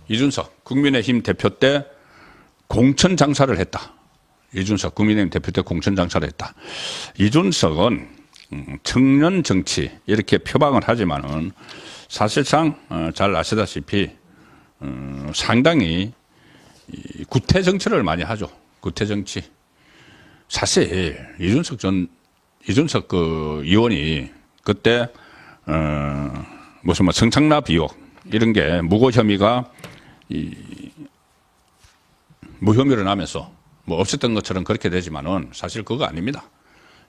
이준석 국민의힘 대표 때 공천 장사를 했다. 이준석 국민의힘 대표 때 공천 장사를 했다. 이준석은 청년 정치 이렇게 표방을 하지만은 사실상 잘 아시다시피 상당히 구태 정치를 많이 하죠. 구태 정치. 사실 이준석 그 의원이 그때 무슨 뭐 성창납 의혹 이런 게 무고 혐의가 무혐의로 나면서 뭐 없었던 것처럼 그렇게 되지만은 사실 그거 아닙니다.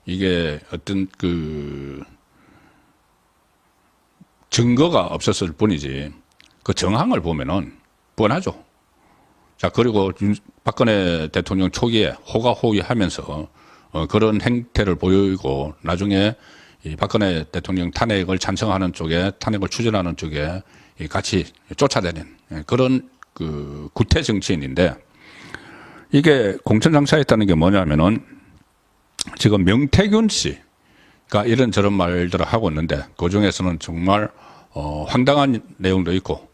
이게 어떤 그 증거가 없었을 뿐이지 그 정황을 보면은 뻔하죠. 자, 그리고 박근혜 대통령 초기에 호가호위하면서 그런 행태를 보이고 나중에 이 박근혜 대통령 탄핵을 찬성하는 쪽에 탄핵을 추진하는 쪽에 같이 쫓아다닌 그런 그 구태 정치인인데 이게 공천 장사했다는 게 뭐냐면은 지금 명태균 씨가 이런저런 말들을 하고 있는데 그 중에서는 정말 황당한 내용도 있고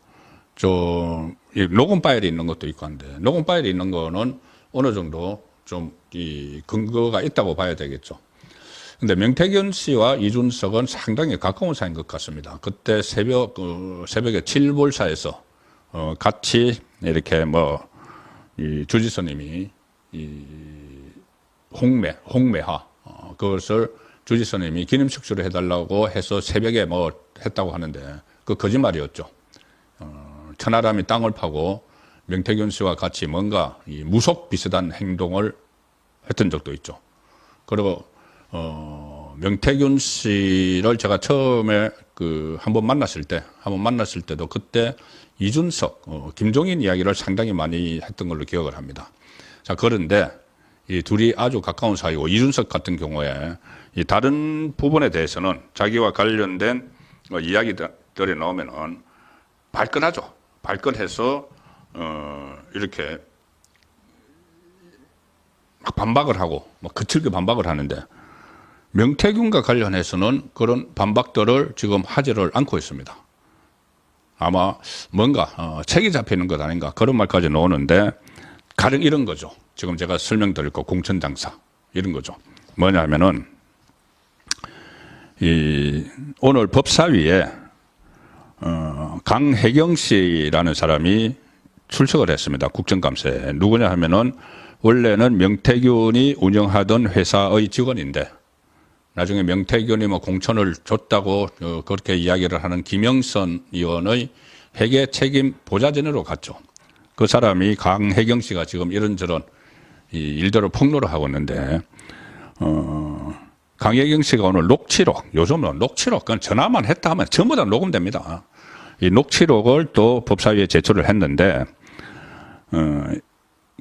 좀 녹음 파일이 있는 것도 있고 한데 녹음 파일이 있는 거는 어느 정도 좀 이 근거가 있다고 봐야 되겠죠. 근데 명태균 씨와 이준석은 상당히 가까운 사이인 것 같습니다. 그때 새벽에 7볼사에서 같이 이렇게 뭐 이 주지스님이 이 홍매화 그것을 주지스님이 기념식수를 해달라고 해서 새벽에 뭐 했다고 하는데 그 거짓말이었죠. 천하람이 땅을 파고 명태균 씨와 같이 뭔가 이 무속 비슷한 행동을 했던 적도 있죠. 그리고 명태균 씨를 제가 처음에 그 한번 만났을 때도 그때 이준석, 김종인 이야기를 상당히 많이 했던 걸로 기억을 합니다. 자, 그런데 이 둘이 아주 가까운 사이고 이준석 같은 경우에 이 다른 부분에 대해서는 자기와 관련된 이야기들이 나오면은 발끈하죠. 발끈해서 이렇게 막 반박을 하고 막 거칠게 반박을 하는데 명태균과 관련해서는 그런 반박들을 지금 하지를 않고 있습니다. 아마 뭔가 책이 잡히는 것 아닌가 그런 말까지 나오는데 가령 이런 거죠. 지금 제가 설명드릴 거 공천장사 이런 거죠. 뭐냐면은 오늘 법사위에 강혜경 씨라는 사람이 출석을 했습니다. 국정감사에. 누구냐 하면은 원래는 명태균이 운영하던 회사의 직원인데 나중에 명태균이 뭐 공천을 줬다고 그렇게 이야기를 하는 김영선 의원의 회계 책임 보좌진으로 갔죠. 그 사람이 강혜경 씨가 지금 이런저런 이 일들을 폭로를 하고 있는데 강혜경 씨가 오늘 녹취록, 요즘은 녹취록, 그건 전화만 했다 하면 전부 다 녹음됩니다. 이 녹취록을 또 법사위에 제출을 했는데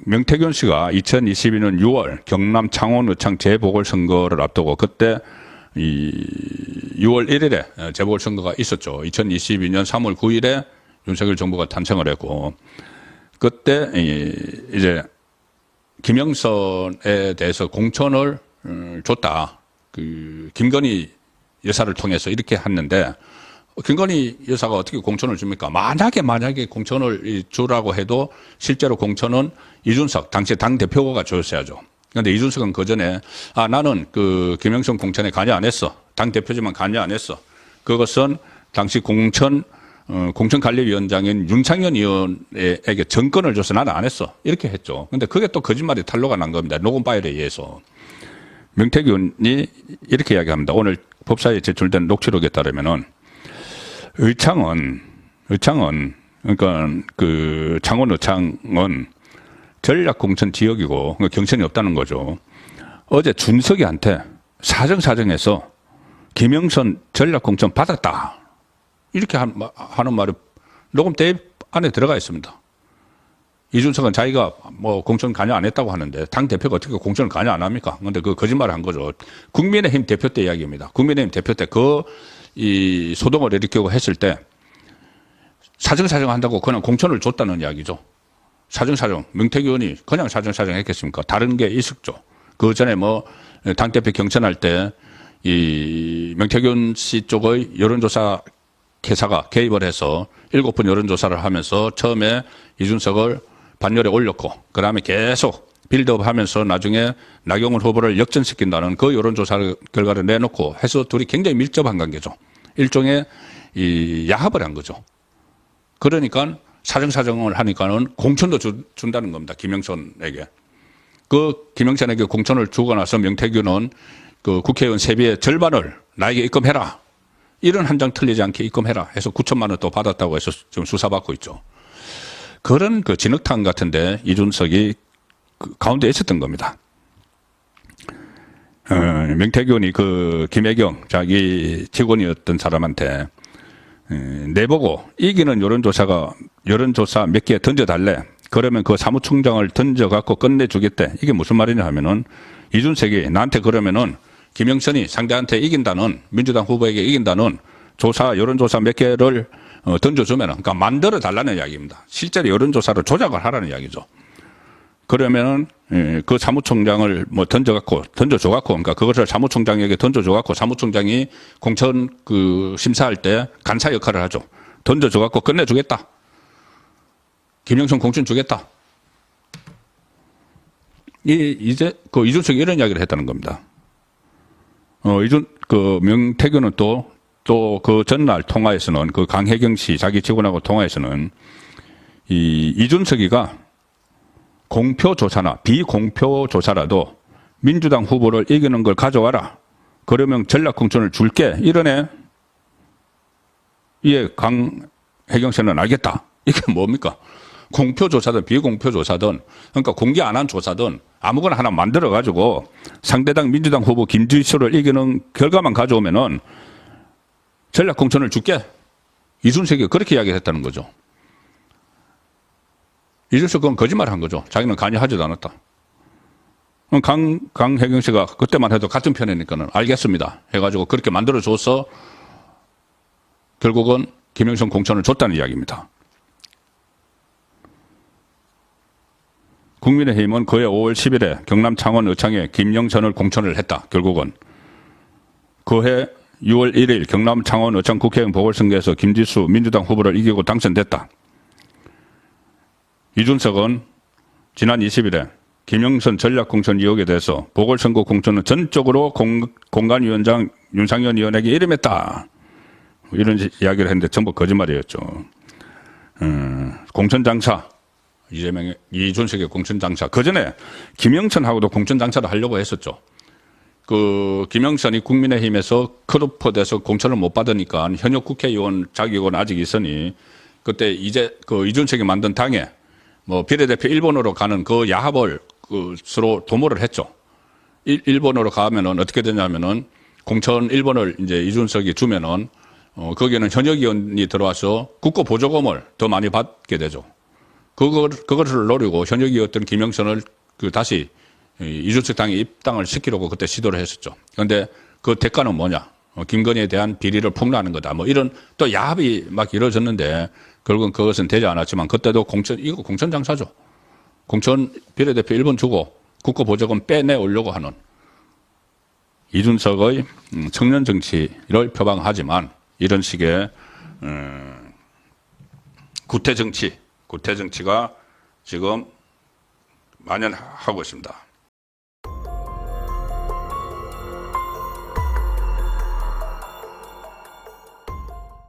명태균 씨가 2022년 6월 경남 창원의창 재보궐선거를 앞두고 그때 이 6월 1일에 재보궐선거가 있었죠. 2022년 3월 9일에 윤석열 정부가 탄생을 했고 그때 이제 김영선에 대해서 공천을 줬다. 그 김건희 여사를 통해서 이렇게 했는데 김건희 여사가 어떻게 공천을 줍니까? 만약에 공천을 주라고 해도 실제로 공천은 이준석 당시 당대표가 줬어야죠. 그런데 이준석은 그 전에 나는 그 김영선 공천에 관여 안 했어. 당대표지만 관여 안 했어. 그것은 당시 공천관리위원장인 윤창현 의원에게 전권을 줘서 나는 안 했어. 이렇게 했죠. 근데 그게 또 거짓말이 탄로가 난 겁니다. 녹음 파일에 의해서. 명태균이 이렇게 이야기합니다. 오늘 법사위에 제출된 녹취록에 따르면은 의창은 그러니까 그 창원 의창은 전략공천 지역이고 경선이 없다는 거죠. 어제 준석이한테 사정사정해서 김영선 전략공천 받았다. 이렇게 하는 말이 녹음 테이프 안에 들어가 있습니다. 이준석은 자기가 뭐 공천 관여 안 했다고 하는데 당대표가 어떻게 공천을 관여 안 합니까? 그런데 그 거짓말을 한 거죠. 국민의힘 대표 때 이야기입니다. 국민의힘 대표 때 이 소동을 일으키고 했을 때 사정사정 한다고 그냥 공천을 줬다는 이야기죠. 사정사정. 명태균이 그냥 사정사정 했겠습니까? 다른 게 있었죠. 그 전에 뭐 당대표 경선할 때 이 명태균 씨 쪽의 여론조사 회사가 개입을 해서 7번 여론조사를 하면서 처음에 이준석을 반열에 올렸고 그다음에 계속 빌드업 하면서 나중에 나경원 후보를 역전시킨다는 그 여론조사 결과를 내놓고 해서 둘이 굉장히 밀접한 관계죠. 일종의 이 야합을 한 거죠. 그러니까 사정사정을 하니까는 공천도 준다는 겁니다. 김영선에게. 그 김영선에게 공천을 주고 나서 명태균은 그 국회의원 세비의 절반을 나에게 입금해라. 이런 한 장 틀리지 않게 입금해라 해서 9천만 원 또 받았다고 해서 지금 수사받고 있죠. 그런 그 진흙탕 같은데 이준석이 그 가운데 있었던 겁니다. 명태균이 그 김혜경 자기 직원이었던 사람한테 내보고 이기는 여론조사 몇 개 던져달래. 그러면 그 사무총장을 던져갖고 끝내주겠대. 이게 무슨 말이냐 하면은 이준석이 나한테 그러면은 김영선이 상대한테 이긴다는 민주당 후보에게 이긴다는 여론조사 몇 개를 던져주면은 그러니까 만들어 달라는 이야기입니다. 실제로 여론조사를 조작을 하라는 이야기죠. 그러면은 그 사무총장을 뭐 던져줘갖고 그러니까 그것을 사무총장에게 던져줘갖고 사무총장이 공천 그 심사할 때 간사 역할을 하죠. 던져줘갖고 끝내주겠다. 김영선 공천 주겠다. 이제 그 이준석이 이런 이야기를 했다는 겁니다. 그 명태균은 또 그 전날 통화에서는 그 강혜경 씨 자기 직원하고 통화에서는 이준석이가 공표조사나 비공표조사라도 민주당 후보를 이기는 걸 가져와라. 그러면 전략공천을 줄게. 이러네. 이에 강혜경 씨는 알겠다. 이게 뭡니까? 공표조사든 비공표조사든 그러니까 공개 안 한 조사든 아무거나 하나 만들어가지고 상대당 민주당 후보 김지수를 이기는 결과만 가져오면은 전략공천을 줄게. 이준석이 그렇게 이야기했다는 거죠. 이준석은 거짓말 한 거죠. 자기는 관여하지도 않았다. 강혜경 씨가 그때만 해도 같은 편이니까는 알겠습니다. 해가지고 그렇게 만들어줘서 결국은 김영선 공천을 줬다는 이야기입니다. 국민의힘은 그해 5월 10일에 경남 창원 의창에 김영선을 공천을 했다. 결국은 그해 6월 1일 경남 창원 의창 국회의원 보궐선거에서 김지수 민주당 후보를 이기고 당선됐다. 이준석은 지난 20일에 김영선 전략공천 의혹에 대해서 보궐선거 공천은 전적으로 공관위원장 윤상현 의원에게 이름했다. 이런 이야기를 했는데 전부 거짓말이었죠. 공천장사. 이준석의 공천장사. 그 전에 김영선하고도 공천장사를 하려고 했었죠. 그 김영선이 국민의힘에서 컷오프돼서 공천을 못 받으니까 현역 국회의원 자격은 아직 있으니 그때 이제 그 이준석이 만든 당에 뭐 비례대표 1번으로 가는 그 야합을 서로 도모를 했죠. 1번으로 가면은 어떻게 되냐면은 공천 1번을 이제 이준석이 주면은 거기에는 현역 의원이 들어와서 국고 보조금을 더 많이 받게 되죠. 그것을 노리고 현역 의원들은 김영선을 다시 이준석 당에 입당을 시키려고 그때 시도를 했었죠. 그런데 그 대가는 뭐냐? 김건희에 대한 비리를 폭로하는 거다. 뭐 이런 또 야합이 막 이루어졌는데 결국은 그것은 되지 않았지만 그때도 이거 공천 장사죠. 공천 비례대표 1번 주고 국고 보조금 빼내오려고 하는 이준석의 청년 정치를 표방하지만 이런 식의 구태 정치가 지금 만연하고 있습니다.